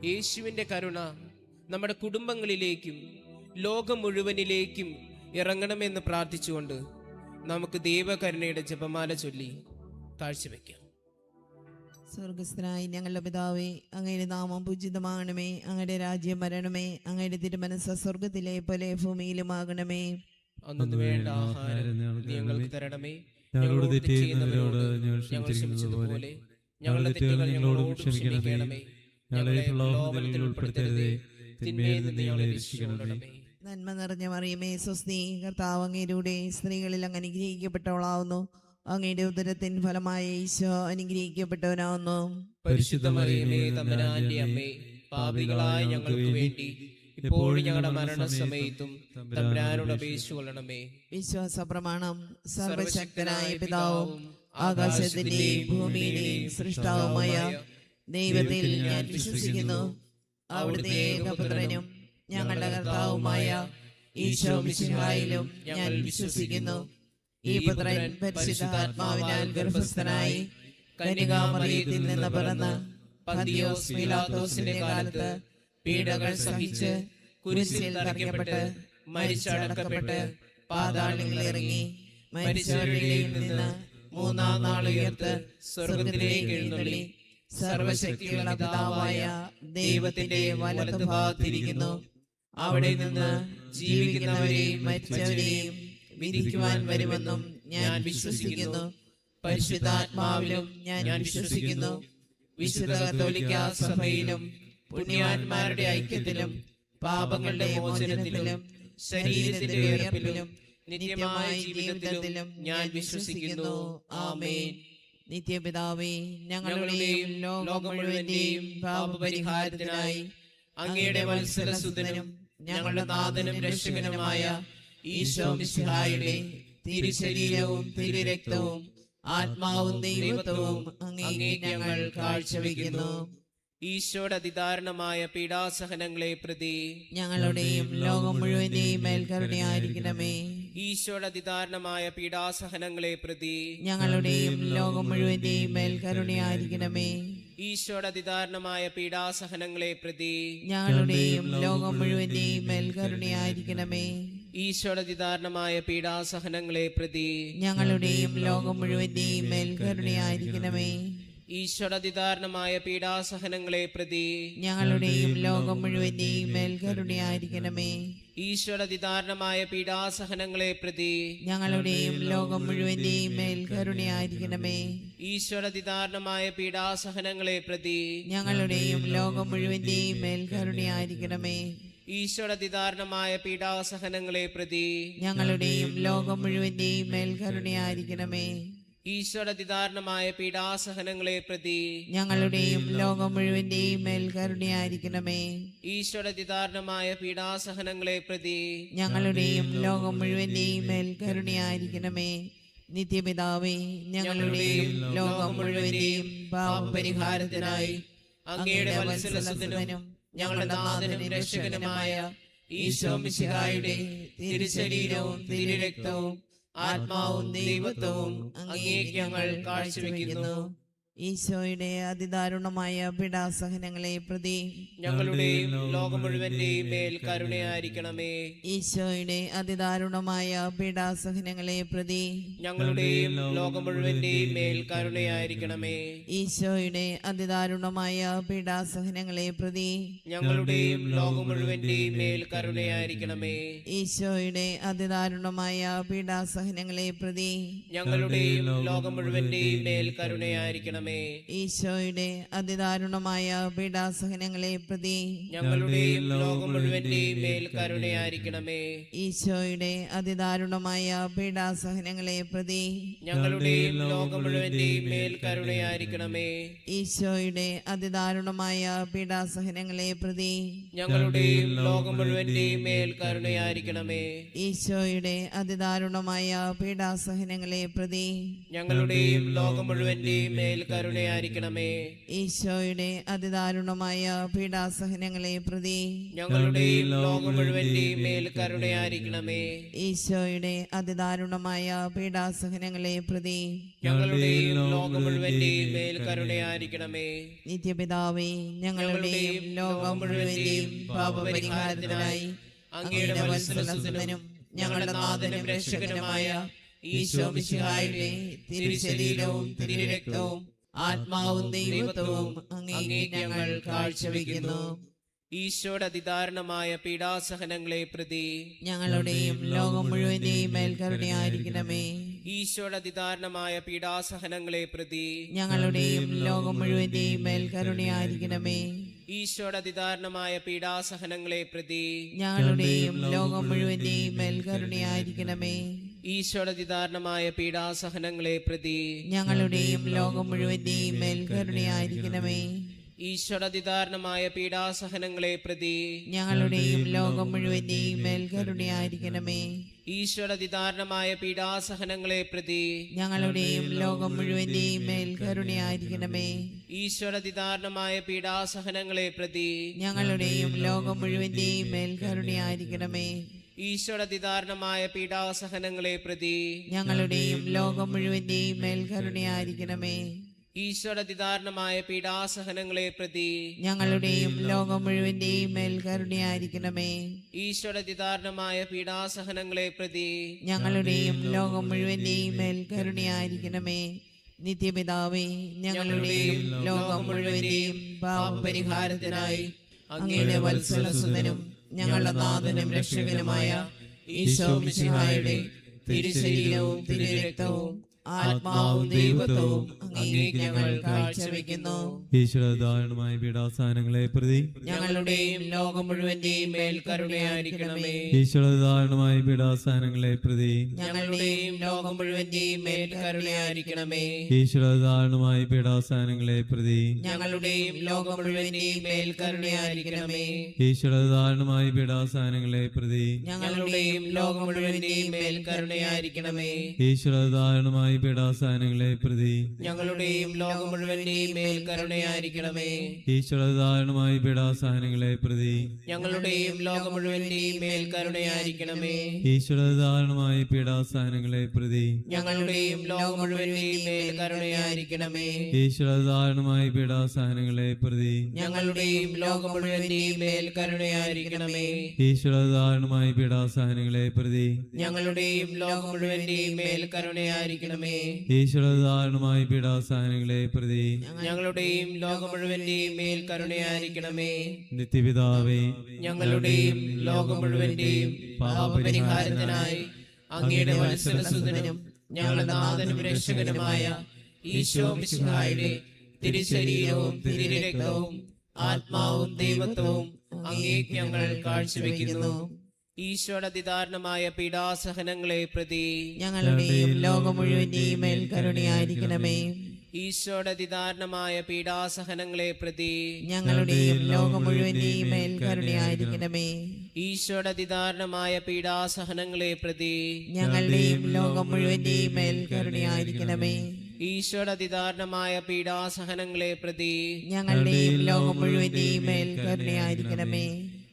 യേശുവിൻ്റെ കരുണ നമ്മുടെ കുടുംബങ്ങളിലേക്കും ലോകം മുഴുവനിലേക്കും ഇറങ്ങണമെന്ന് പ്രാർത്ഥിച്ചുകൊണ്ട് നമുക്ക് ദൈവകരുണയുടെ ജപമാല ചൊല്ലി കാഴ്ചവെക്കാം. സ്വർഗസ്ഥനായ ഞങ്ങളുടെ പിതാവേ, അങ്ങയുടെ നാമം പൂജിതമാകണമേ. അങ്ങയുടെ രാജ്യം വരണമേ. അങ്ങയുടെ തിരുമനസ്സ് സ്വർഗത്തിലെ പോലെ ഭൂമിയിലുമാകണമേ. അന്നു വേണ്ട ആഹാരം ഞങ്ങൾക്ക് തരണമേ. ഞങ്ങളോട് തെറ്റ് ചെയ്യുന്നവരോട് ഞങ്ങൾ ക്ഷമിച്ചതുപോലെ ഞങ്ങളുടെ തെറ്റുകൾ ഞങ്ങളോടും ക്ഷമിക്കണമേ. ഞങ്ങളെ പ്രലോഭനത്തിൽ ഉൾപ്പെടുത്തരുതേ, തിന്മയിൽ നിന്ന് ഞങ്ങളെ രക്ഷിക്കണമേ. നന്മ നിറഞ്ഞ മറിയമേ, സ്വസ്തി, കർത്താവ് അങ്ങയിലൂടെ സ്ത്രീകളിൽ അങ്ങ് അനുഗ്രഹിക്കപ്പെട്ടവളാവുന്നു. അങ്ങയുടെ ഉദരത്തിൻ ഫലമായ ഈശോ അനുഗ്രഹിക്കപ്പെട്ടവനാവുന്നു. പരിശുദ്ധ മറിയമേ, തമ്പുരാന്റെ അമ്മേ, പാപികളായ ഞങ്ങൾക്ക് വേണ്ടി ഇപ്പോഴും ഞങ്ങളുടെ മരണസമയത്തും തമ്പുരാനോട് അപേക്ഷിച്ചുകൊള്ളണമേ. വിശ്വാസ പ്രമാണം. സർവശക്തനായ പിതാവും ആകാശത്തിന്റെയും ഭൂമിയുടെയും സൃഷ്ടാവുമായ ദൈവത്തിൽ ഞാൻ വിശ്വസിക്കുന്നു. അവിടുത്തെ ഏകപുത്രനും ഞങ്ങളുടെ കർത്താവുമായ ഈശോ മിശിഹായിലും ഞാൻ വിശ്വസിക്കുന്നു. ഈ പുത്രൻ പരിശുദ്ധാത്മാവിനാൽ ഗർഭസ്ഥനായി കന്യകാമറിയത്തിൽ നിന്ന് പിറന്ന് പന്തിയോസ് പീലാത്തോസിന്റെ കാലത്ത് പീഡകൾ സഹിച്ച് കുരിശിൽ തറയ്ക്കപ്പെട്ട് മരിച്ചടക്കപ്പെട്ട് പാതാളങ്ങളിൽ ഇറങ്ങി മരിച്ചവരിൽ നിന്ന് മൂന്നാം നാൾ ഉയർത്ത് സ്വർഗത്തിലേക്ക് എഴുന്നള്ളി സർവശക്തിയുള്ള പിതാവായ ദൈവത്തിന്റെ വലതുഭാഗത്തിരിക്കുന്നു. അവിടെ നിന്ന് ജീവിക്കുന്നവരെയും മരിച്ചവരെയും വിധിക്കുവാൻ വരുമെന്നും ഞാൻ വിശ്വസിക്കുന്നു. പരിശുദ്ധാത്മാവിലും ഞാൻ വിശ്വസിക്കുന്നു. വിശുദ്ധ കത്തോലിക്കാ സഭയിലും പുണ്യവാന്മാരുടെ ഐക്യത്തിലും പാപങ്ങളുടെ മോചനത്തിലും ശരീരത്തിന്റെ ഉയർപ്പിലും നിത്യമായ ജീവിതത്തിലും ഞാൻ വിശ്വസിക്കുന്നു. ആമേൻ. നിത്യപിതാവേ, ഞങ്ങളുടെയും ലോകം മുഴുവന്റെയും പാപപരിഹാരത്തിനായി അങ്ങയുടെ വത്സലസുതനും ഞങ്ങളുടെ നാഥനും രക്ഷകനുമായ ഈശോ മിശിഹായുടെ തിരുശരീരവും തിരുരക്തവും ആത്മാവും ദൈവത്വവും അങ്ങേക്ക് ഞങ്ങൾ കാഴ്ചവെക്കുന്നു. ഈശോയുടെ അതിദാരുണമായ പീഡാസഹനങ്ങളെ പ്രതി ഞങ്ങളുടെയും ലോകം മുഴുവന്റെയും മേൽ കരുണയായിരിക്കണമേ. ഈശോയുടെ അതിദാരുണമായ പീഡാസഹനങ്ങളെ പ്രതി ഞങ്ങളുടെയും ലോകം മുഴുവന്റെയും മേൽ കരുണയായിരിക്കണമേ. ഈശോയുടെ അതിദാരുണമായ പീഡാസഹനങ്ങളെ പ്രതി ഞങ്ങളുടെയും ലോകം മുഴുവന്റെയും മേൽ കരുണയായിരിക്കണമേ. ഈശോയുടെ അതിദാരുണമായ പീഡാസഹനങ്ങളെ പ്രതി ഞങ്ങളുടെയും ലോകം മുഴുവന്റെയും മേൽ കരുണയായിരിക്കണമേ. ഈശോയുടെ അതിദാരുണമായ പീഡാസഹനങ്ങളെ പ്രതി ഞങ്ങളുടെയും ലോകം മുഴുവന്റെയും മേൽ കരുണയായിരിക്കണമേ. ഈശോയുടെ അതിദാരുണമായ പീഡാസഹനങ്ങളെ പ്രതി ഞങ്ങളുടെയും ലോകം മുഴുവന്റെയും മേൽ കരുണയായിരിക്കണമേ. ഈശോയുടെ അതിദാരുണമായ പീഡാസഹനങ്ങളെ പ്രതി ഞങ്ങളുടെയും ലോകം മുഴുവന്റെയും മേൽ കരുണയായിരിക്കണമേ. ഈശോയുടെ അതിദാരുണമായ പീഡാസഹനങ്ങളെ പ്രതി ഞങ്ങളുടെയും ലോകം മുഴുവന്റെയും മേൽ കരുണയായിരിക്കണമേ. ഈശോയുടെ അതിദാരുണമായ പീഡാസഹനങ്ങളെ പ്രതി ഞങ്ങളുടെയും ലോകം മുഴുവന്റെയും മേൽ കരുണയായിരിക്കണമേ. ഈശോയുടെ അതിദാരുണമായ പീഡാസഹനങ്ങളെ പ്രതി ഞങ്ങളുടെയും ലോകം മുഴുവന്റെയും മേൽ കരുണയായിരിക്കണമേ. നിത്യപിതാവേ, ഞങ്ങളുടെയും ലോകം മുഴുവന്റെയും പാപപരിഹാരത്തിനായി അങ്ങയുടെ വത്സലസുതനും ഞങ്ങളുടെ നാഥനും രക്ഷകനുമായ ഈശോ മിശിഹായുടെ തിരുശരീരവും തിരുരക്തവും ആത്മാവും ദൈവത്വവും അങ്ങേക്ക് ഞങ്ങൾ കാഴ്ചവെക്കുന്നു. ഈശോയുടെ അതിദാരുണമായ പീഡാസഹനങ്ങളെ പ്രതി ഞങ്ങളുടെയും ലോകം മുഴുവന്റെയും മേൽ കരുണയായിരിക്കണമേ. ഈശോയുടെ അതിദാരുണമായ പീഡാസഹനങ്ങളെ പ്രതി ഞങ്ങളുടെയും ലോകം മുഴുവന്റെയും മേൽ കരുണയായിരിക്കണമേ. ഈശോയുടെ അതിദാരുണമായ പീഡാസഹനങ്ങളെ പ്രതി ഞങ്ങളുടെയും ലോകം മുഴുവന്റെയും മേൽ കരുണയായിരിക്കണമേ. ഈശോയുടെ അതിദാരുണമായ പീഡാസഹനങ്ങളെ പ്രതി ഞങ്ങളുടെയും ലോകം മുഴുവന്റെയും മേൽ കരുണയായിരിക്കണമേ. ഈശോയുടെ അതിദാരുണമായ പീഡാസഹനങ്ങളെ പ്രതി ഞങ്ങളുടെയും ലോകം മുഴുവന്റെയും മേൽ കരുണയായിരിക്കണമേ. ഈശോയുടെ അതിദാരുണമായ പീഡാസഹനങ്ങളെ പ്രതി ഞങ്ങളുടെയും ലോകം മുഴുവന്റെയും മേൽ കരുണയായിരിക്കണമേ. ഈശോയുടെ അതിദാരുണമായ പീഡാസഹനങ്ങളെ പ്രതി ഞങ്ങളുടെയും ലോകം മുഴുവന്റെയും മേൽ കരുണയായിരിക്കണമേ. ഈശോയുടെ അതിദാരുണമായ പീഡാസഹനങ്ങളെ പ്രതി ഞങ്ങളുടെയും ലോകം മുഴുവന്റെയും മേൽ കരുണയായിരിക്കണമേ. ഈശോയുടെ അതിദാരുണമായ പീഡാസഹനങ്ങളെ പ്രതി ഞങ്ങളുടെയും ലോകം മുഴുവന്റെയും മേൽ കരുണയായിരിക്കണമേ. ഈശോയുടെ അതിദാരുണമായ പീഡാസഹനങ്ങളെ പ്രതി ഞങ്ങളുടെയും ലോകം മുഴുവന്റെയും മേൽ കരുണയായിരിക്കണമേ. നിത്യപിതാവേ, ഞങ്ങളുടെയും ലോകം മുഴുവന്റെയും പാപപരിഹാരത്തിനായി അങ്ങയുടെ വത്സലസുതനും ഞങ്ങളുടെ നാഥനും രക്ഷകനുമായ ഈശോ മിശിഹായുടെ തിരുശരീരവും തിരുരക്തവും ആത്മാവും ദൈവത്വവും അങ്ങേക്ക് ഞങ്ങൾ കാഴ്ചവെക്കുന്നു. ഈശോയുടെ അതിദാരുണമായ പീഡാസഹനങ്ങളെ പ്രതി ഞങ്ങളുടെയും ലോകം മുഴുവന്റെയും മേൽ കരുണയായിരിക്കണമേ. ഈശോയുടെ അതിദാരുണമായ പീഡാസഹനങ്ങളെ പ്രതി ഞങ്ങളുടെയും ലോകം മുഴുവന്റെയും മേൽ കരുണയായിരിക്കണമേ. ഈശോയുടെ അതിദാരുണമായ പീഡാസഹനങ്ങളെ പ്രതി ഞങ്ങളുടെയും ലോകം മുഴുവന്റെയും മേൽ കരുണയായിരിക്കണമേ. ഈശോയുടെ അതിദാരുണമായ പീഡാസഹനങ്ങളെ പ്രതി ഞങ്ങളുടെയും ലോകം മുഴുവന്റെയും മേൽ കരുണയായിരിക്കണമേ. ഈശോയുടെ അതിദാരുണമായ പീഡാസഹനങ്ങളെ പ്രതി ഞങ്ങളുടെയും ലോകം മുഴുവന്റെയും മേൽ കരുണയായിരിക്കണമേ. ഈശോയുടെ അതിദാരുണമായ പീഡാസഹനങ്ങളെ പ്രതി ഞങ്ങളുടെയും ലോകം മുഴുവന്റെയും മേൽ കരുണയായിരിക്കണമേ. ഈശോയുടെ അതിദാരുണമായ പീഡാസഹനങ്ങളെ പ്രതി ഞങ്ങളുടെയും ലോകം മുഴുവന്റെയും മേൽ കരുണയായിരിക്കണമേ. ഈശോയുടെ അതിദാരുണമായ പീഡാസഹനങ്ങളെ പ്രതി ഞങ്ങളുടെയും ലോകം മുഴുവന്റെയും മേൽ കരുണയായിരിക്കണമേ. ഈശോയുടെ അതിദാരുണമായ പീഡാസഹനങ്ങളെ പ്രതി ഞങ്ങളുടെയും ലോകം മുഴുവന്റെയും മേൽ കരുണയായിരിക്കണമേ. ഈശോയുടെ അതിദാരുണമായ പീഡാസഹനങ്ങളെ പ്രതി ഞങ്ങളുടെയും ലോകം മുഴുവന്റെയും മേൽ കരുണയായിരിക്കണമേ. നിത്യപിതാവേ, ഞങ്ങളുടെയും ലോകം മുഴുവന്റെയും പാപപരിഹാരത്തിനായി അങ്ങയുടെ വത്സലസുതനും ഞങ്ങളുടെ നാഥനും രക്ഷകനുമായ ഈശോ മിശിഹായുടെ തിരുശരീരവും തിരുരക്തവും ആത്മാവും ദൈവത്വവും അങ്ങേക്ക് ഞങ്ങൾ കാഴ്ചവെക്കുന്നു. ഈശ്വരദാരുണമായ പീഡാസഹനങ്ങളെ പ്രതി ഞങ്ങളുടെയും ലോകം മുഴുവന്റെയും മേൽ കരുണയായിരിക്കണമേ. ഈശ്വരദാരുണമായ പീഡാസഹനങ്ങളെ പ്രതി ഞങ്ങളുടെയും ലോകം മുഴുവന്റെയും മേൽ കരുണയായിരിക്കണമേ. ഈശ്വരദാരുണമായ പീഡാസഹനങ്ങളെ പ്രതി ഞങ്ങളുടെയും ലോകം മുഴുവന്റെയും മേൽ കരുണയായിരിക്കണമേ. ഈശ്വരദാരുണമായ പീഡാസഹനങ്ങളെ പ്രതി ഞങ്ങളുടെയും ലോകം മുഴുവന്റെയും മേൽ കരുണയായിരിക്കണമേ. ഈശ്വരദാരുണമായ പീഡാസഹനങ്ങളെ പ്രതി ഞങ്ങളുടെയും ലോകം മുഴുവന്റെയും മേൽ കരുണയായിരിക്കണമേ. ഈശ്വരദാരുണമായ പീഡാസഹനങ്ങളെ പ്രതി ഞങ്ങളുടെയും ലോകം മുഴുവന്റെയും മേൽ കരുണയായിരിക്കണമേ. ഈശ്വരദാരുണമായ പീഡാസഹനങ്ങളെ പ്രതി ഞങ്ങളുടെയും ലോകം മുഴുവന്റെയും മേൽ കരുണയായിരിക്കണമേ. ഈശ്വരദാരുണമായ പീഡാസഹനങ്ങളെ പ്രതി ഞങ്ങളുടെയും ലോകം മുഴുവന്റെയും മേൽ കരുണയായിരിക്കണമേ. ഈശ്വരദാരുണമായ പീഡാസഹനങ്ങളെ പ്രതി ഞങ്ങളുടെയും ലോകം മുഴുവന്റെയും മേൽ കരുണയായിരിക്കണമേ. ഈശ്വരദാരുണമായ പീഡാസഹനങ്ങളെ പ്രതി ഞങ്ങളുടെയും ലോകം മുഴുവന്റെയും മേൽ കരുണയായിരിക്കണമേ. നിത്യപിതാവേ, ഞങ്ങളുടെയും ലോകം മുഴുവന്റെയും പാപപരിഹാരത്തിനായി അങ്ങയുടെ വത്സലസുതനും ഞങ്ങളുടെ നാഥനും രക്ഷകനുമായ ഈശോ മിശിഹായുടെ തിരുശരീരവും തിരുരക്തവും ആത്മാവും ദൈവത്വവും അങ്ങേക്ക് ഞങ്ങൾ കാഴ്ചവെക്കുന്നു. ഈശോയുടെ അതിദാരുണമായ പീഡാസഹനങ്ങളെ പ്രതി ഞങ്ങളുടെയും ലോകം മുഴുവന്റെയും മേൽ കരുണയായിരിക്കണമേ. ഈശോയുടെ അതിദാരുണമായ പീഡാസഹനങ്ങളെ പ്രതി ഞങ്ങളുടെയും ലോകം മുഴുവന്റെയും മേൽ കരുണയായിരിക്കണമേ. ഈശോയുടെ അതിദാരുണമായ പീഡാസഹനങ്ങളെ പ്രതി ഞങ്ങളുടെയും ലോകം മുഴുവന്റെയും മേൽ കരുണയായിരിക്കണമേ. ഈശോയുടെ അതിദാരുണമായ പീഡാസഹനങ്ങളെ പ്രതി ഞങ്ങളുടെയും ലോകം മുഴുവന്റെയും മേൽ കരുണയായിരിക്കണമേ.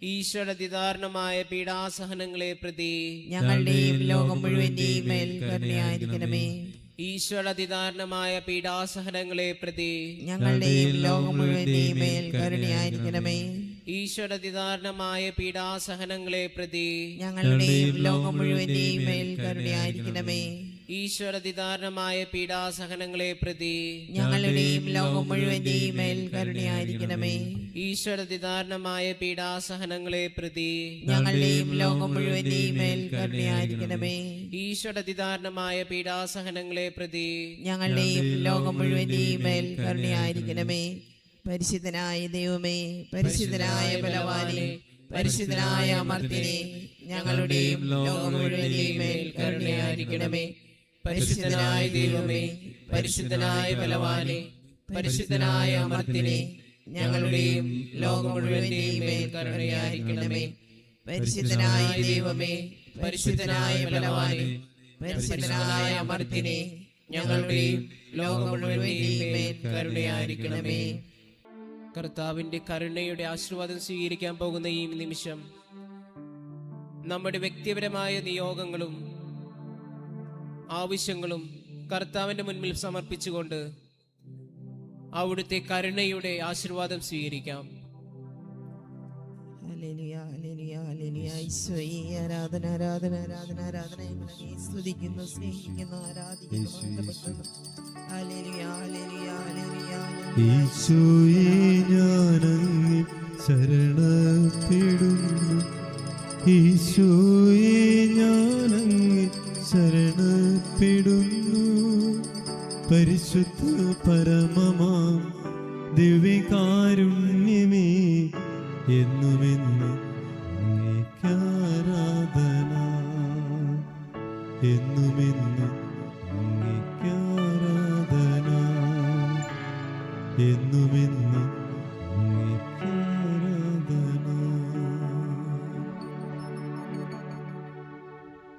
ഈശോയുടെ അതിദാരുണമായ പീഡാസഹനങ്ങളെ പ്രതി ഞങ്ങളുടെയും ലോകം മുഴുവന്റെയും മേൽ കരുണയായിരിക്കണമേ. ഈശോയുടെ അതിദാരുണമായ പീഡാസഹനങ്ങളെ പ്രതി ഞങ്ങളുടെയും ലോകം മുഴുവന്റെയും മേൽ കരുണയായിരിക്കണമേ. ഈശോയുടെ അതിദാരുണമായ പീഡാസഹനങ്ങളെ പ്രതി ഞങ്ങളുടെയും ലോകം മുഴുവന്റെയും മേൽ കരുണയായിരിക്കണമേ. ഈശോയുടെ അതിദാരുണമായ പീഡാസഹനങ്ങളെ പ്രതി ഞങ്ങളുടെയും ലോകം മുഴുവന്റെയും മേൽ കരുണയായിരിക്കണമേ. ഈശോയുടെ അതിദാരുണമായ പീഡാസഹനങ്ങളെ പ്രതി ഞങ്ങളുടെയും ലോകം മുഴുവന്റെയും മേൽ കരുണയായിരിക്കണമേ. ഈശോയുടെ അതിദാരുണമായ പീഡാസഹനങ്ങളെ പ്രതി ഞങ്ങളുടെയും ലോകം മുഴുവന്റെയും മേൽ കരുണയായിരിക്കണമേ. പരിശുദ്ധനായ ദൈവമേ, പരിശുദ്ധനായ ബലവാനേ, പരിശുദ്ധനായ അമർത്യനേ, ഞങ്ങളുടെയും ലോകം മുഴുവന്റെയും മേൽ കരുണയായിരിക്കണമേ. പരിശുദ്ധനായ ദൈവമേ, പരിശുദ്ധനായ ബലവാനേ, പരിശുദ്ധനായ അമർത്യനേ, ഞങ്ങളുടെയും ലോകം മുഴുവന്റെയും മേൽ കരുണയായിരിക്കണമേ. പരിശുദ്ധനായ ദൈവമേ, പരിശുദ്ധനായ ബലവാനേ, പരിശുദ്ധനായ അമർത്യനേ, ഞങ്ങളുടെയും ലോകം മുഴുവന്റെയും മേൽ കരുണയായിരിക്കണമേ. കർത്താവിന്റെ കരുണയുടെ ആശീർവാദം സ്വീകരിക്കാൻ പോകുന്ന ഈ നിമിഷം നമ്മുടെ വ്യക്തിപരമായ നിയോഗങ്ങളും ആവശ്യങ്ങളും കർത്താവിന്റെ മുൻപിൽ സമർപ്പിച്ചുകൊണ്ട് അവിടുത്തെ കരുണയുടെ ആശീർവാദം സ്വീകരിക്കാം. ഹല്ലേലൂയ, ഹല്ലേലൂയ, ഹല്ലേലൂയ. ഈശോയെ ആരാധന, ആരാധന, ആരാധന, ആരാധന. ഞങ്ങളെ സ്തുതിക്കുന്നു, സ്നേഹിക്കുന്നു, ആരാധിക്കുന്നു, ബന്ധപ്പെടുന്നു. ഹല്ലേലൂയ, ഹല്ലേലൂയ, ഹല്ലേലൂയ, ഹല്ലേലൂയ. ഈശോയെ ഞാനങ്ങേ ശരണപ്പെടുന്നു, ഈശോയെ ഞാനങ്ങേ ശരണപ്പെടുന്നു. പരിശുദ്ധ പരമമാം ദിവ്യകാരുണ്യമേ, എന്നുമെന്നും അങ്ങേയ്ക്കാരാധന, എന്നുമെന്നും